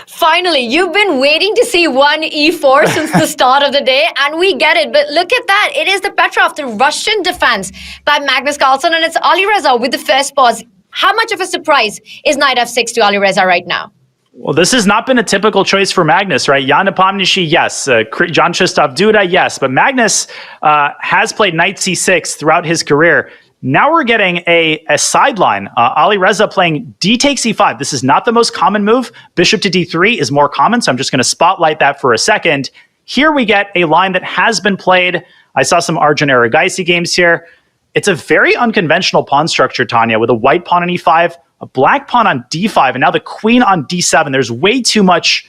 Finally, you've been waiting to see one e4 since the start of the day, and we get it. But look at that. It is the Petrov, the Russian defense by Magnus Carlsen, and it's Alireza with the first pause. How much of a surprise is knight f6 to Alireza right now? Well, this has not been a typical choice for Magnus, right? Jan Nepomniachtchi, yes. John Krzysztof Duda, yes. But Magnus has played knight c6 throughout his career. Now we're getting a sideline. Alireza playing d takes e5. This is not the most common move. Bishop to d3 is more common, so I'm just going to spotlight that for a second. Here we get a line that has been played. I saw some Arjun Erigaisi games here. It's a very unconventional pawn structure, Tanya, with a white pawn on e5, a black pawn on d5, and now the queen on d7. There's way too much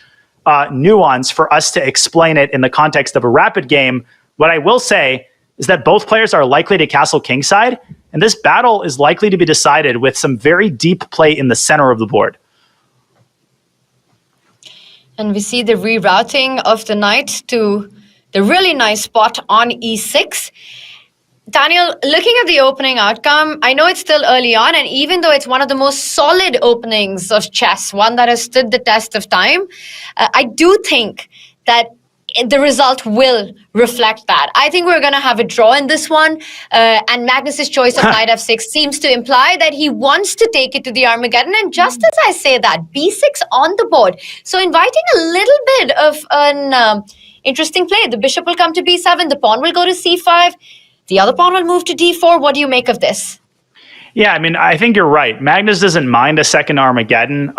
nuance for us to explain it in the context of a rapid game. What I will say is that both players are likely to castle kingside, and this battle is likely to be decided with some very deep play in the center of the board. And we see the rerouting of the knight to the really nice spot on e6. Daniel, looking at the opening outcome, I know it's still early on, and even though it's one of the most solid openings of chess, one that has stood the test of time, I do think that the result will reflect that. I think we're going to have a draw in this one, and Magnus's choice of knight f6 seems to imply that he wants to take it to the Armageddon, and just as I say that, b6 on the board. So inviting a little bit of an interesting play. The bishop will come to b7, the pawn will go to c5, the other pawn will move to d4. What do you make of this? Yeah, I mean, I think you're right. Magnus doesn't mind a second Armageddon.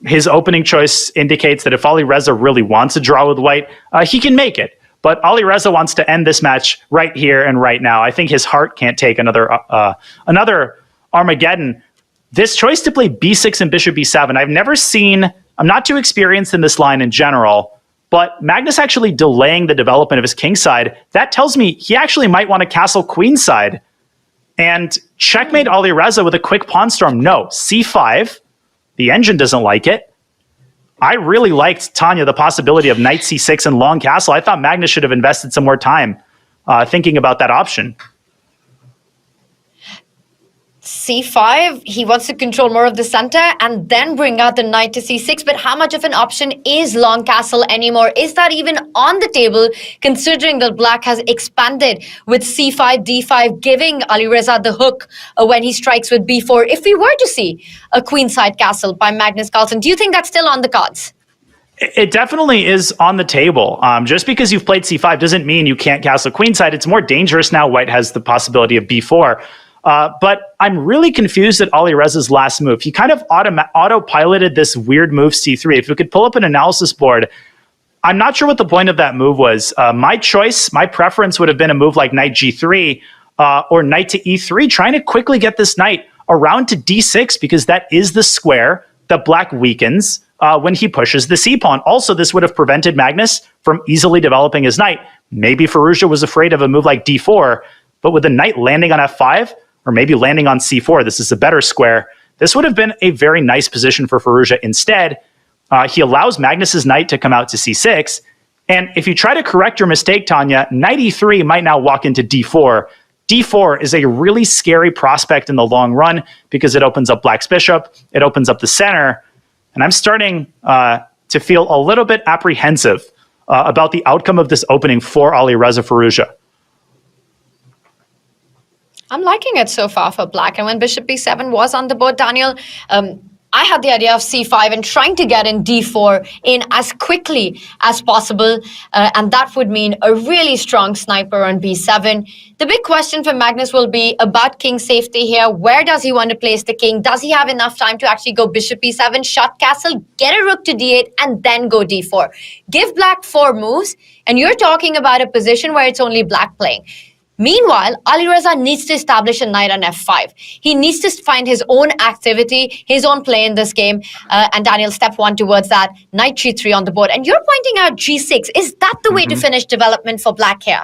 His opening choice indicates that if Alireza really wants a draw with white, he can make it. But Alireza wants to end this match right here and right now. I think his heart can't take another Armageddon. This choice to play b6 and bishop b7, I've never seen. I'm not too experienced in this line in general. But Magnus actually delaying the development of his kingside, that tells me he actually might want to castle queenside and checkmate Alireza with a quick pawn storm. No, c5. The engine doesn't like it. I really liked, Tanya, the possibility of knight c6 and long castle. I thought Magnus should have invested some more time thinking about that option. c5, he wants to control more of the center and then bring out the knight to c6. But how much of an option is long castle anymore? Is that even on the table, considering that black has expanded with c5, d5, giving Alireza the hook when he strikes with b4? If we were to see a queenside castle by Magnus Carlsen, do you think that's still on the cards? It definitely is on the table. Just because you've played c5 doesn't mean you can't castle queenside. It's more dangerous now. White has the possibility of b4. But I'm really confused at Alireza's last move. He kind of autopiloted this weird move c3. If we could pull up an analysis board, I'm not sure what the point of that move was. My choice, my preference would have been a move like knight g3 or knight to e3, trying to quickly get this knight around to d6 because that is the square that black weakens when he pushes the c-pawn. Also, this would have prevented Magnus from easily developing his knight. Maybe Firouzja was afraid of a move like d4, but with the knight landing on f5, or maybe landing on c4, this is a better square. This would have been a very nice position for Firouzja. Instead, he allows Magnus's knight to come out to c6. And if you try to correct your mistake, Tanya, knight e3 might now walk into d4. d4 is a really scary prospect in the long run because it opens up black's bishop, it opens up the center, and I'm starting to feel a little bit apprehensive about the outcome of this opening for Alireza Firouzja. I'm liking it so far for black. And when bishop b7 was on the board, Daniel, I had the idea of c5 and trying to get in d4 in as quickly as possible. And that would mean a really strong sniper on b7. The big question for Magnus will be about king safety here. Where does he want to place the king? Does he have enough time to actually go bishop b7, shut castle, get a rook to d8, and then go d4? Give black 4 moves, and you're talking about a position where it's only black playing. Meanwhile, Alireza needs to establish a knight on f5. He needs to find his own activity, his own play in this game. And Daniel, step 1 towards that, knight g3 on the board. And you're pointing out g6. Is that the way to finish development for black here?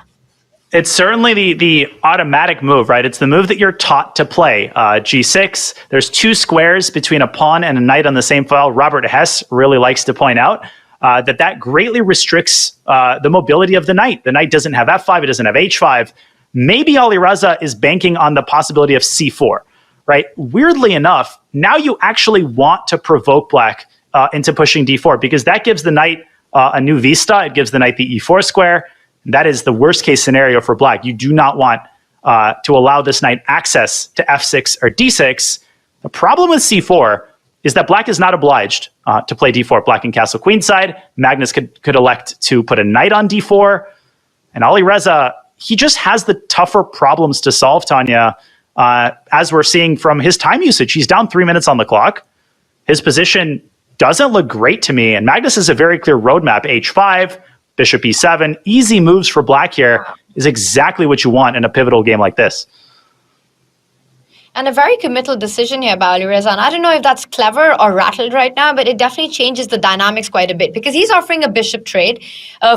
It's certainly the automatic move, right? It's the move that you're taught to play. G6, there's 2 squares between a pawn and a knight on the same file. Robert Hess really likes to point out that greatly restricts the mobility of the knight. The knight doesn't have f5, it doesn't have h5. Maybe Alireza is banking on the possibility of c4, right? Weirdly enough, now you actually want to provoke black into pushing d4 because that gives the knight a new vista. It gives the knight the e4 square. That is the worst case scenario for black. You do not want to allow this knight access to f6 or d6. The problem with c4 is that black is not obliged to play d4. Black can castle queenside. Magnus could elect to put a knight on d4. And Alireza, he just has the tougher problems to solve, Tanya, as we're seeing from his time usage. He's down 3 minutes on the clock. His position doesn't look great to me. And Magnus has a very clear roadmap. h5, bishop e7, easy moves for black here is exactly what you want in a pivotal game like this. And a very committal decision here by Alireza. And I don't know if that's clever or rattled right now, but it definitely changes the dynamics quite a bit because he's offering a bishop trade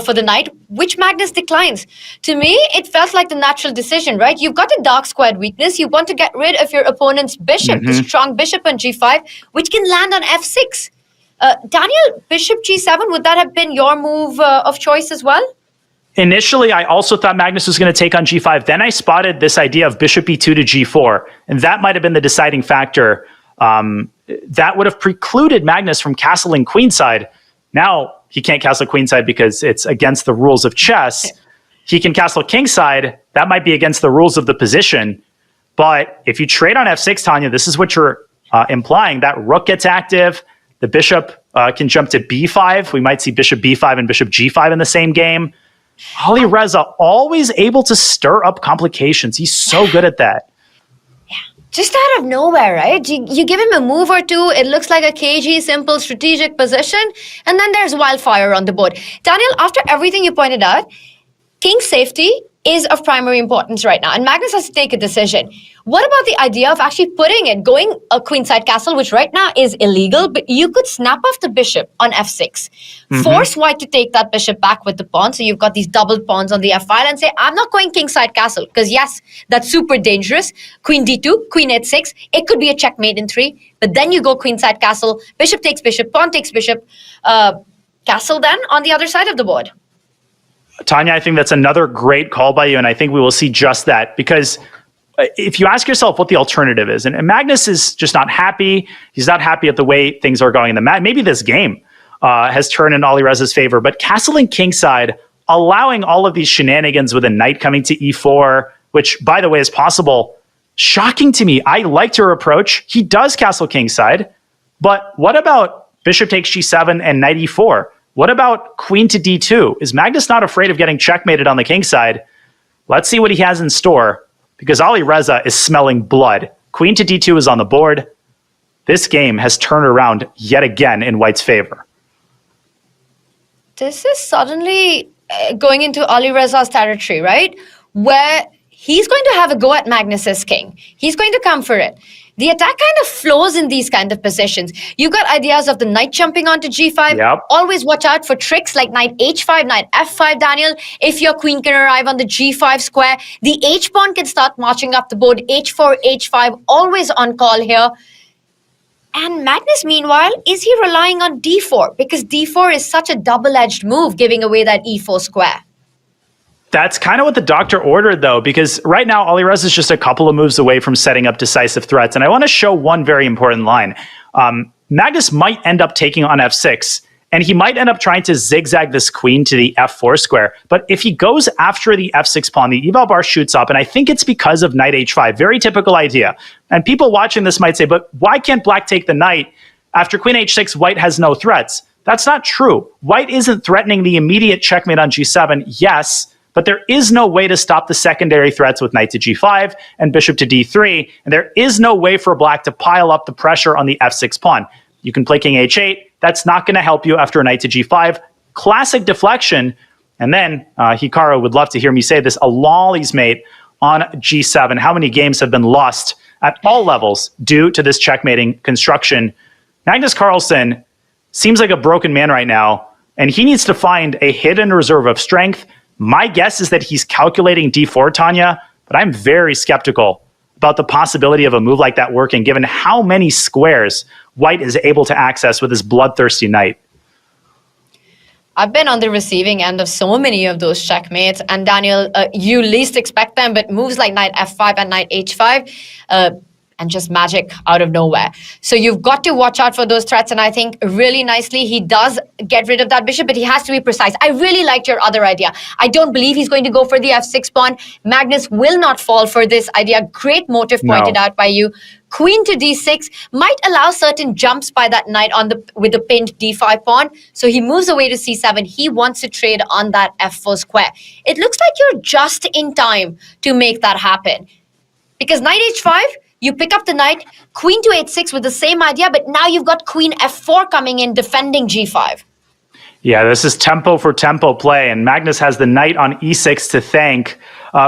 for the knight, which Magnus declines. To me, it felt like the natural decision, right? You've got a dark squared weakness. You want to get rid of your opponent's bishop, the strong bishop on g5, which can land on f6. Daniel, bishop g7, would that have been your move of choice as well? Initially, I also thought Magnus was going to take on g5. Then I spotted this idea of bishop e2 to g4, and that might have been the deciding factor. That would have precluded Magnus from castling queenside. Now, he can't castle queenside because it's against the rules of chess. He can castle kingside. That might be against the rules of the position. But if you trade on f6, Tanya, this is what you're implying. That rook gets active. The bishop can jump to b5. We might see bishop b5 and bishop g5 in the same game. Alireza always able to stir up complications. He's so good at that. Just out of nowhere, right? You give him a move or two, it looks like a cagey, simple, strategic position, and then there's wildfire on the board. Daniel, after everything you pointed out, king safety is of primary importance right now, and Magnus has to take a decision. What about the idea of actually going a queenside castle, which right now is illegal, but you could snap off the bishop on f6, force white to take that bishop back with the pawn, so you've got these double pawns on the f file, and say, I'm not going kingside castle, because yes, that's super dangerous. Queen d2, queen h6, it could be a checkmate in 3, but then you go queenside castle, bishop takes bishop, pawn takes bishop, castle then on the other side of the board. Tanya, I think that's another great call by you, and I think we will see just that, because if you ask yourself what the alternative is, and Magnus is just not happy, he's not happy at the way things are going in the match. Maybe this game has turned in Alireza's favor, but castling kingside, allowing all of these shenanigans with a knight coming to e4, which, by the way, is possible, shocking to me. I liked your approach. He does castle kingside, but what about bishop takes g7 and knight e4? What about queen to d2? Is Magnus not afraid of getting checkmated on the king side? Let's see what he has in store, because Alireza is smelling blood. Queen to d2 is on the board. This game has turned around yet again in white's favor. This is suddenly going into Alireza's territory, right? Where he's going to have a go at Magnus's king. He's going to come for it. The attack kind of flows in these kind of positions. You've got ideas of the knight jumping onto g5. Yep. Always watch out for tricks like knight h5, knight f5, Daniel. If your queen can arrive on the g5 square, the h-pawn can start marching up the board. h4, h5, always on call here. And Magnus, meanwhile, is he relying on d4? Because d4 is such a double-edged move, giving away that e4 square. That's kind of what the doctor ordered, though, because right now, Alireza is just a couple of moves away from setting up decisive threats. And I want to show one very important line. Magnus might end up taking on f6, and he might end up trying to zigzag this queen to the f4 square. But if he goes after the f6 pawn, the eval bar shoots up, and I think it's because of knight h5. Very typical idea. And people watching this might say, but why can't black take the knight? After queen h6, white has no threats. That's not true. White isn't threatening the immediate checkmate on g7, yes, but there is no way to stop the secondary threats with knight to g5 and bishop to d3, and there is no way for black to pile up the pressure on the f6 pawn. You can play king h8. That's not going to help you after a knight to g5. Classic deflection. And then Hikaru would love to hear me say this, a lollies mate on g7. How many games have been lost at all levels due to this checkmating construction? Magnus Carlsen seems like a broken man right now, and he needs to find a hidden reserve of strength. My guess is that he's calculating d4, Tanya, but I'm very skeptical about the possibility of a move like that working, given how many squares white is able to access with his bloodthirsty knight. I've been on the receiving end of so many of those checkmates, and Daniel, you least expect them, but moves like knight f5 and knight h5, and just magic out of nowhere. So you've got to watch out for those threats. And I think really nicely he does get rid of that bishop, but he has to be precise. I really liked your other idea. I don't believe he's going to go for the f6 pawn. Magnus will not fall for this idea. Great motive pointed out by you. Queen to d6 might allow certain jumps by that knight with the pinned d5 pawn. So he moves away to c7. He wants to trade on that f4 square. It looks like you're just in time to make that happen. Because knight h5, you pick up the knight, queen to h6 with the same idea, but now you've got queen f4 coming in, defending g5. Yeah, this is tempo for tempo play, and Magnus has the knight on e6 to thank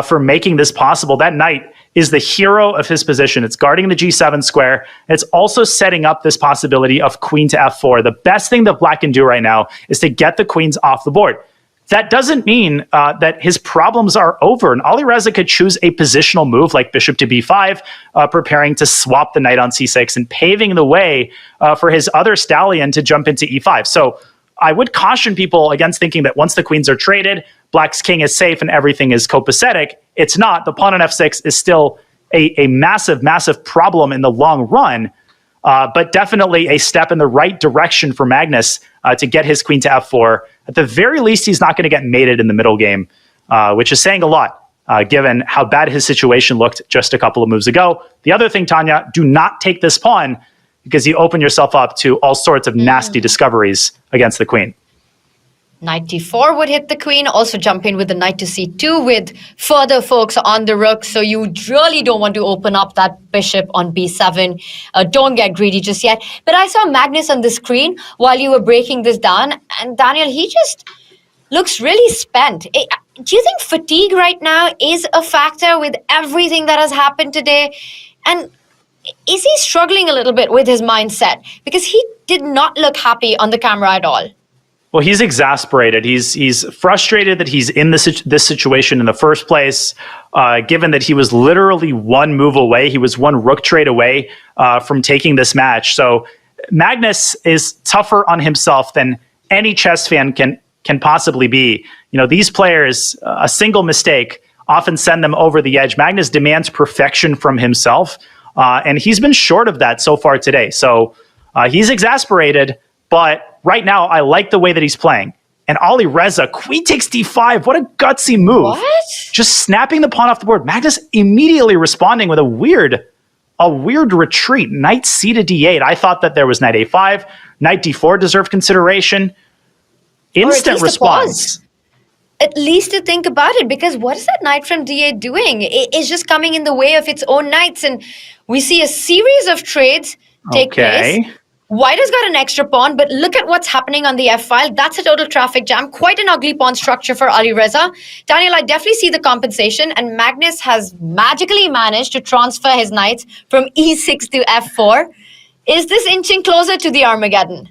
for making this possible. That knight is the hero of his position. It's guarding the g7 square. It's also setting up this possibility of queen to f4. The best thing that Black can do right now is to get the queens off the board. That doesn't mean that his problems are over. And Alireza could choose a positional move like bishop to b5, preparing to swap the knight on c6 and paving the way for his other stallion to jump into e5. So I would caution people against thinking that once the queens are traded, Black's king is safe and everything is copacetic. It's not. The pawn on f6 is still a massive, massive problem in the long run, but definitely a step in the right direction for Magnus to get his queen to f4. At the very least, he's not going to get mated in the middle game, which is saying a lot, given how bad his situation looked just a couple of moves ago. The other thing, Tanya, do not take this pawn because you open yourself up to all sorts of nasty discoveries against the queen. Knight d4 would hit the queen. Also jump in with the knight to c2 with further forks on the rook. So you really don't want to open up that bishop on b7. Don't get greedy just yet. But I saw Magnus on the screen while you were breaking this down. And Daniel, he just looks really spent. Do you think fatigue right now is a factor with everything that has happened today? And is he struggling a little bit with his mindset? Because he did not look happy on the camera at all. Well, he's exasperated. He's frustrated that he's in this situation in the first place, given that he was literally one move away. He was one rook trade away from taking this match. So Magnus is tougher on himself than any chess fan can possibly be. You know, these players, a single mistake often send them over the edge. Magnus demands perfection from himself, and he's been short of that so far today. So he's exasperated, but right now, I like the way that he's playing. And Alireza, queen takes d5. What a gutsy move. What? Just snapping the pawn off the board. Magnus immediately responding with a weird retreat. Knight c to d8. I thought that there was knight a5. Knight d4 deserved consideration. Instant response. At least to think about it, because what is that knight from d8 doing? It's just coming in the way of its own knights. And we see a series of trades take place. White has got an extra pawn, but look at what's happening on the f-file. That's a total traffic jam. Quite an ugly pawn structure for Alireza. Daniel, I definitely see the compensation, and Magnus has magically managed to transfer his knights from e6 to f4. Is this inching closer to the Armageddon?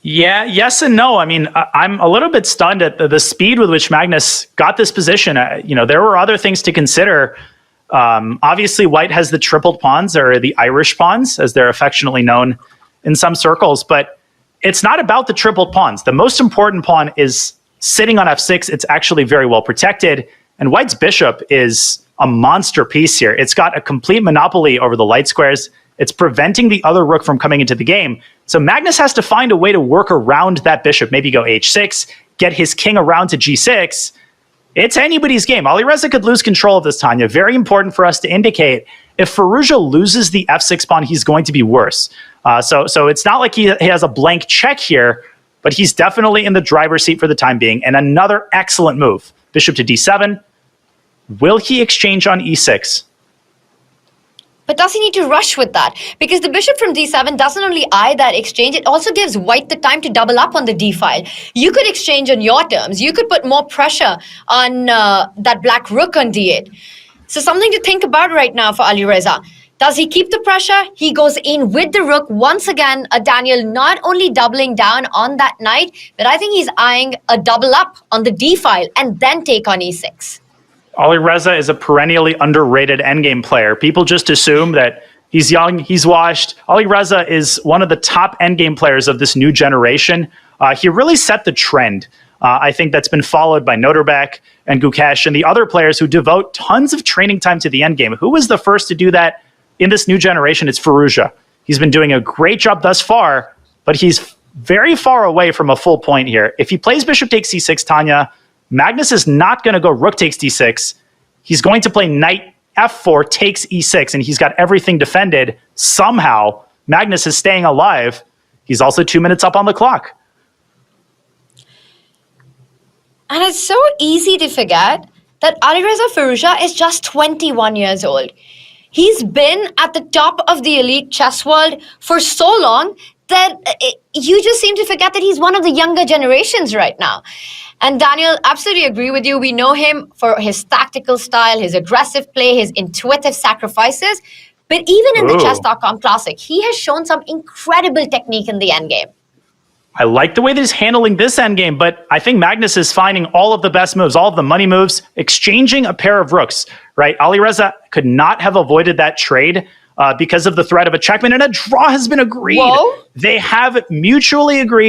Yeah, yes and no. I mean, I'm a little bit stunned at the speed with which Magnus got this position. There were other things to consider. Obviously, White has the tripled pawns, or the Irish pawns, as they're affectionately known in some circles, but it's not about the tripled pawns. The most important pawn is sitting on f6. It's actually very well protected, and White's bishop is a monster piece here. It's got a complete monopoly over the light squares. It's preventing the other rook from coming into the game. So Magnus has to find a way to work around that bishop, maybe go h6, get his king around to g6. It's anybody's game. Alireza could lose control of this, Tanya. Very important for us to indicate if Firouzja loses the f6 pawn, he's going to be worse. So it's not like he has a blank check here, but he's definitely in the driver's seat for the time being. And another excellent move. Bishop to d7. Will he exchange on e6? But does he need to rush with that? Because the bishop from d7 doesn't only eye that exchange, it also gives White the time to double up on the d file. You could exchange on your terms. You could put more pressure on that black rook on d8. So something to think about right now for Alireza. Does he keep the pressure? He goes in with the rook. Once again, Daniel not only doubling down on that knight, but I think he's eyeing a double up on the d file and then take on e6. Alireza is a perennially underrated endgame player. People just assume that he's young, he's washed. Alireza is one of the top endgame players of this new generation. He really set the trend. I think that's been followed by Noterbeck and Gukesh and the other players who devote tons of training time to the endgame. Who was the first to do that? in this new generation, it's Firouzja. He's been doing a great job thus far, but he's very far away from a full point here. If he plays bishop takes c6, Tanya, Magnus is not going to go rook takes d6. He's going to play knight f4 takes e6, and he's got everything defended. Somehow, Magnus is staying alive. He's also 2 minutes up on the clock. And it's so easy to forget that Alireza Firouzja is just 21 years old. He's been at the top of the elite chess world for so long that you just seem to forget that he's one of the younger generations right now. And Daniel, absolutely agree with you. We know him for his tactical style, his aggressive play, his intuitive sacrifices. But even in the Chess.com Classic, he has shown some incredible technique in the endgame. I like the way that he's handling this endgame, but I think Magnus is finding all of the best moves, all of the money moves, exchanging a pair of rooks, right? Alireza could not have avoided that trade because of the threat of a checkmate, and a draw has been agreed. Whoa. They have mutually agreed